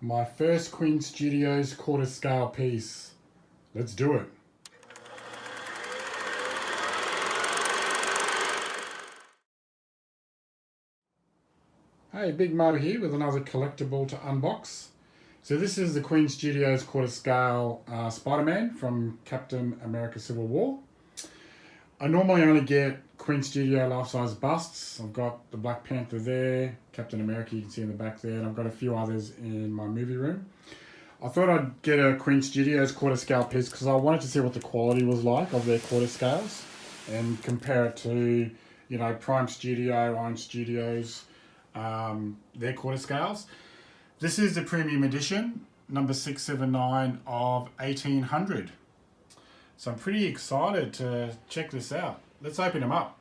My first Queen Studios quarter scale piece. Let's do it. Hey, Big Mo here with another collectible to unbox. So this is the Queen Studios quarter scale Spider-Man from Captain America Civil War. I normally only get Queen Studio life-size busts. I've got the Black Panther there, Captain America you can see in the back there, and I've got a few others in my movie room. I thought I'd get a Queen Studios quarter scale piece because I wanted to see what the quality was like of their quarter scales and compare it to, Prime Studio, Orange Studios, their quarter scales. This is the premium edition, number 679 of 1800. So I'm pretty excited to check this out. Let's open them up.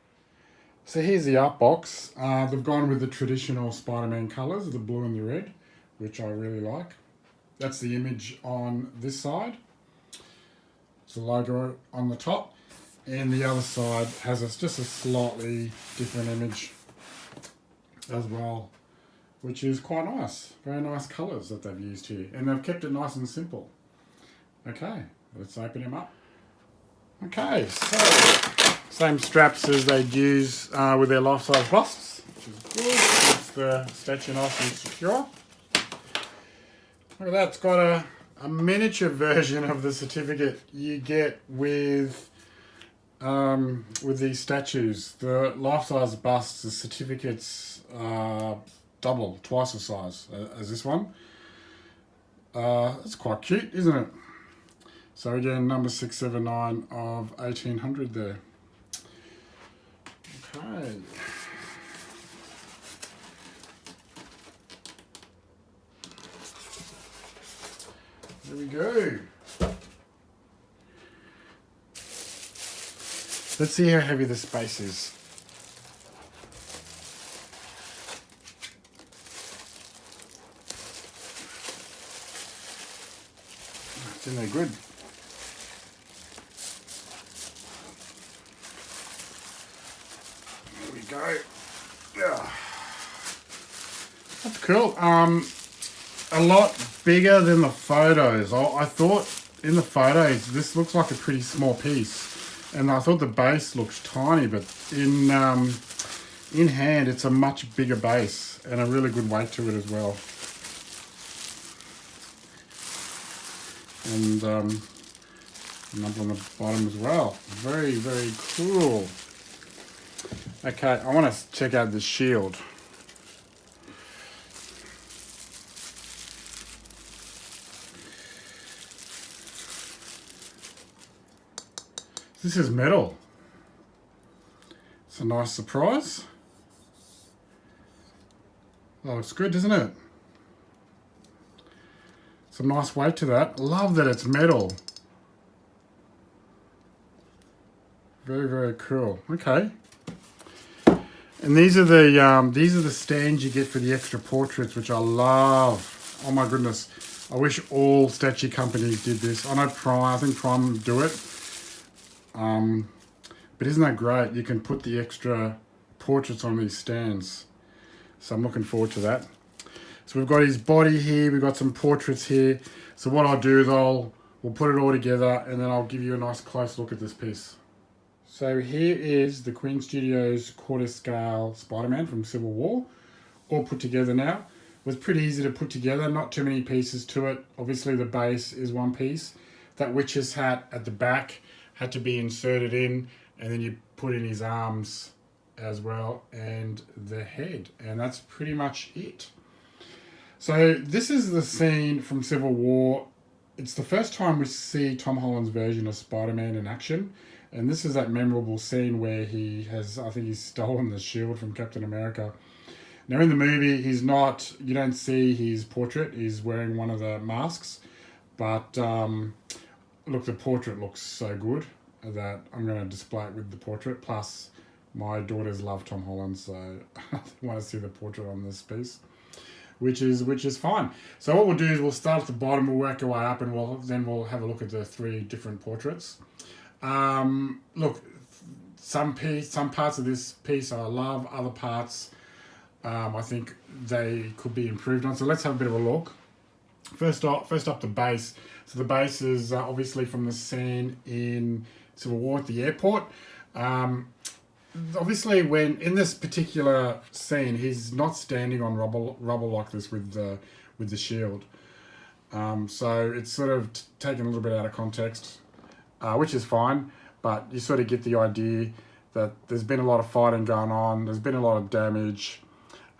So here's the art box. They've gone with the traditional Spider-Man colours, the blue and the red, which I really like. That's the image on this side. It's the logo on the top. And the other side has just a slightly different image as well, which is quite nice. Very nice colours that they've used here. And they've kept it nice and simple. Okay, let's open him up. Okay, so same straps as they'd use with their life-size busts, which is good. Keeps the statue nice and secure. Look at that, it's got a miniature version of the certificate you get with these statues. The life-size busts, the certificates are twice the size as this one. That's quite cute, isn't it? So again, number 679 of 1800 there. Okay. There we go. Let's see how heavy this base is. It's in there good. There we go. Yeah. That's cool. A lot bigger than the photos. I thought in the photos this looks like a pretty small piece, and I thought the base looks tiny, but in hand it's a much bigger base and a really good weight to it as well. And number on the bottom as well. Very, very cool. Okay, I want to check out the shield. This is metal. It's a nice surprise. Oh, looks good, doesn't it? Some nice weight to that. Love that it's metal. Very, very cool. Okay. And these are the stands you get for the extra portraits, which I love. Oh my goodness. I wish all statue companies did this. I know Prime, I think Prime do it. But isn't that great? You can put the extra portraits on these stands. So I'm looking forward to that. So we've got his body here, we've got some portraits here. So what I'll do is we'll put it all together and then I'll give you a nice close look at this piece. So here is the Queen Studios quarter scale Spider-Man from Civil War, all put together now. It was pretty easy to put together, not too many pieces to it. Obviously the base is one piece. That witch's hat at the back had to be inserted in, and then you put in his arms as well and the head, and that's pretty much it. So this is the scene from Civil War. It's the first time we see Tom Holland's version of Spider-Man in action, and this is that memorable scene where I think he's stolen the shield from Captain America. Now in the movie, you don't see his portrait, he's wearing one of the masks, but look, the portrait looks so good that I'm going to display it with the portrait. Plus, my daughters love Tom Holland, so I want to see the portrait on this piece, which is fine. So what we'll do is we'll start at the bottom, we'll work our way up, and we'll have a look at the three different portraits. Look, some parts of this piece I love, other parts I think they could be improved on. So let's have a bit of a look. First up the base. So the base is obviously from the scene in Civil War at the airport. Obviously, when in this particular scene, he's not standing on rubble like this with the shield. So it's sort of taken a little bit out of context, which is fine. But you sort of get the idea that there's been a lot of fighting going on. There's been a lot of damage.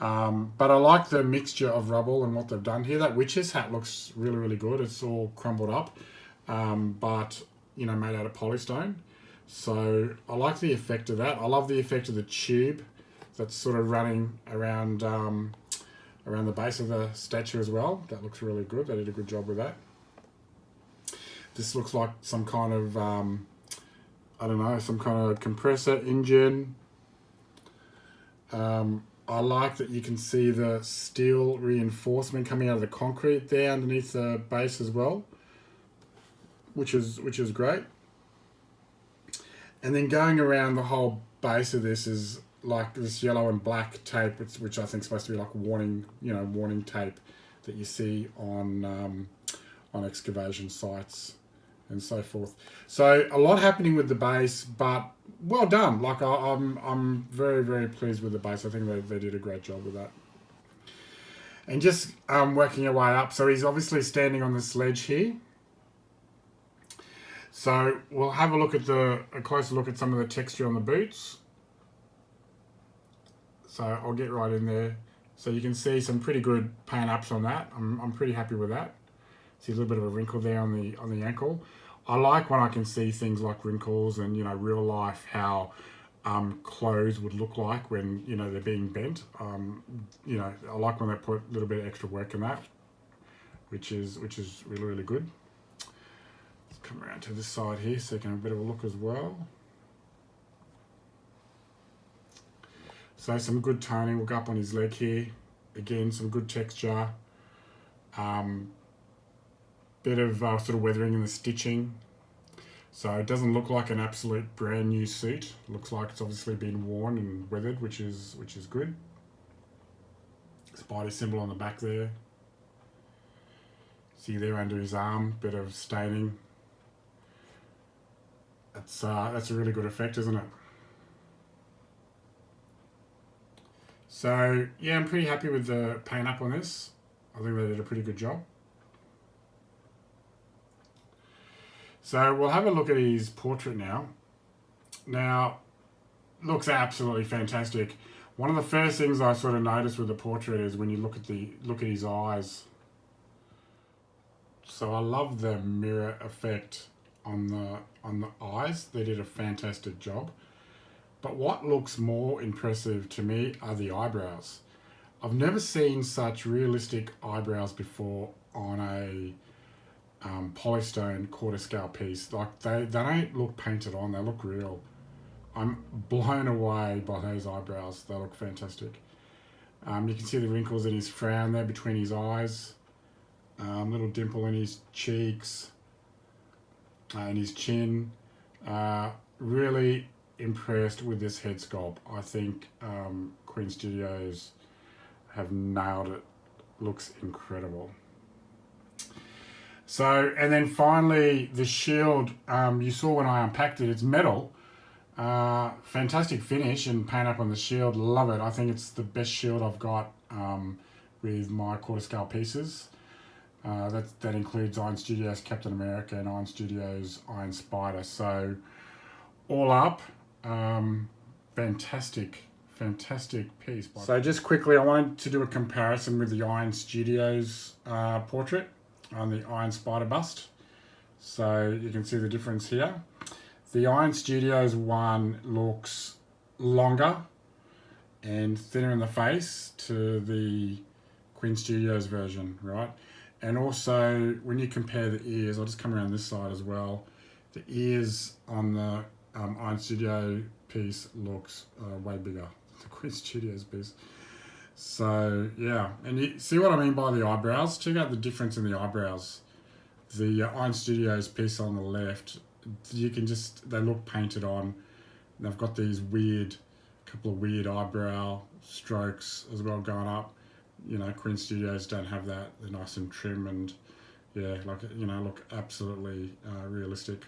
But I like the mixture of rubble and what they've done here. That witch's hat looks really, really good. It's all crumbled up, but made out of polystone. So I like the effect of that. I love the effect of the tube that's sort of running around around the base of the statue as well. That looks really good. They did a good job with that. This looks like some kind of I don't know, some kind of compressor engine. I like that you can see the steel reinforcement coming out of the concrete there underneath the base as well, which is great. And then going around the whole base of this is like this yellow and black tape, which I think is supposed to be like warning tape that you see on excavation sites and so forth. So a lot happening with the base, but well done. Like I'm very, very pleased with the base. I think they did a great job with that. And just working your way up. So he's obviously standing on the sledge here. So we'll have a closer look at some of the texture on the boots. So I'll get right in there. So you can see some pretty good paint ups on that. I'm pretty happy with that. See a little bit of a wrinkle there on the ankle. I like when I can see things like wrinkles and real life how clothes would look like when they're being bent. I like when they put a little bit of extra work in that, which is really, really good. Let's come around to this side here so you can have a bit of a look as well. So some good toning. We'll go up on his leg here. Again, some good texture. Bit of sort of weathering in the stitching. So it doesn't look like an absolute brand new suit. It looks like it's obviously been worn and weathered, which is good. Spider symbol on the back there. See there under his arm, bit of staining. That's a really good effect, isn't it? So yeah, I'm pretty happy with the paint up on this. I think they did a pretty good job. So we'll have a look at his portrait now. Now, looks absolutely fantastic. One of the first things I sort of noticed with the portrait is when you look at his eyes. So I love the mirror effect on the eyes. They did a fantastic job. But what looks more impressive to me are the eyebrows. I've never seen such realistic eyebrows before on a polystone quarter scale piece. Like they don't look painted on, they look real. I'm blown away by those eyebrows. They look fantastic. You can see the wrinkles in his frown there between his eyes. Little dimple in his cheeks and his chin. Really impressed with this head sculpt. I think Queen Studios have nailed it. Looks incredible. So, and then finally the shield, you saw when I unpacked it, it's metal. Fantastic finish and paint up on the shield, love it. I think it's the best shield I've got with my quarter scale pieces. That includes Iron Studios Captain America and Iron Studios Iron Spider. So all up, fantastic piece. So just quickly, I wanted to do a comparison with the Iron Studios portrait on the Iron Spider bust. So you can see the difference here. The Iron Studios one looks longer and thinner in the face to the Queen Studios version, right? And also when you compare the ears, I'll just come around this side as well. The ears on the Iron Studio piece looks way bigger than the Queen Studios piece. So yeah, and you see what I mean by the eyebrows? Check out the difference in the eyebrows. The Iron Studios piece on the left, you can just, they look painted on. They've got these couple of weird eyebrow strokes as well going up. Queen Studios don't have that. They're nice and trim and look absolutely realistic.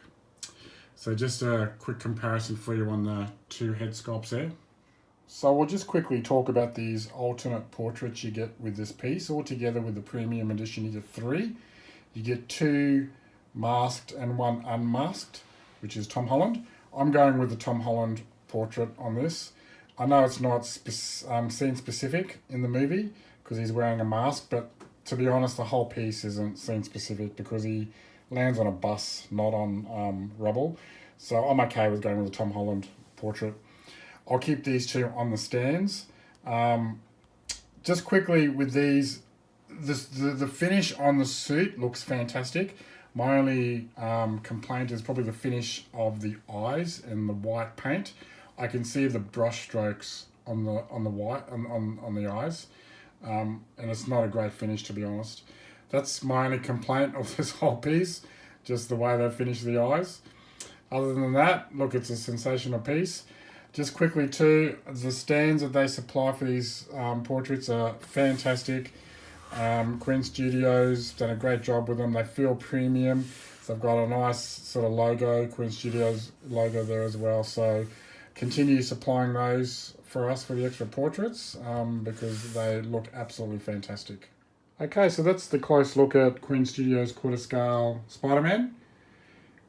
So just a quick comparison for you on the two head sculpts there. So we'll just quickly talk about these alternate portraits you get with this piece. All together with the premium edition, you get 3. You get 2 masked and 1 unmasked, which is Tom Holland. I'm going with the Tom Holland portrait on this. I know it's not scene specific in the movie because he's wearing a mask, but to be honest, the whole piece isn't scene specific because he lands on a bus, not on rubble. So I'm okay with going with the Tom Holland portrait. I'll keep these 2 on the stands. Just quickly with these, the finish on the suit looks fantastic. My only complaint is probably the finish of the eyes and the white paint. I can see the brush strokes on the white on the eyes, and it's not a great finish, to be honest. That's my only complaint of this whole piece, just the way they finish the eyes. Other than that, look, it's a sensational piece. Just quickly too, the stands that they supply for these portraits are fantastic. Queen Studios done a great job with them. They feel premium. So they've got a nice sort of logo, Queen Studios logo there as well. So continue supplying those for us for the extra portraits because they look absolutely fantastic. Okay, so that's the close look at Queen Studios quarter scale Spider-Man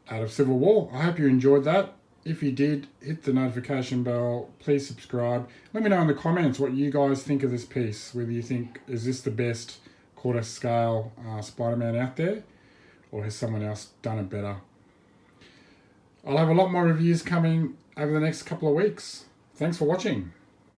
out of Civil War. I hope you enjoyed that. If you did, hit the notification bell, please subscribe. Let me know in the comments what you guys think of this piece, whether you think, is this the best quarter scale Spider-Man out there, or has someone else done it better? I'll have a lot more reviews coming over the next couple of weeks. Thanks for watching.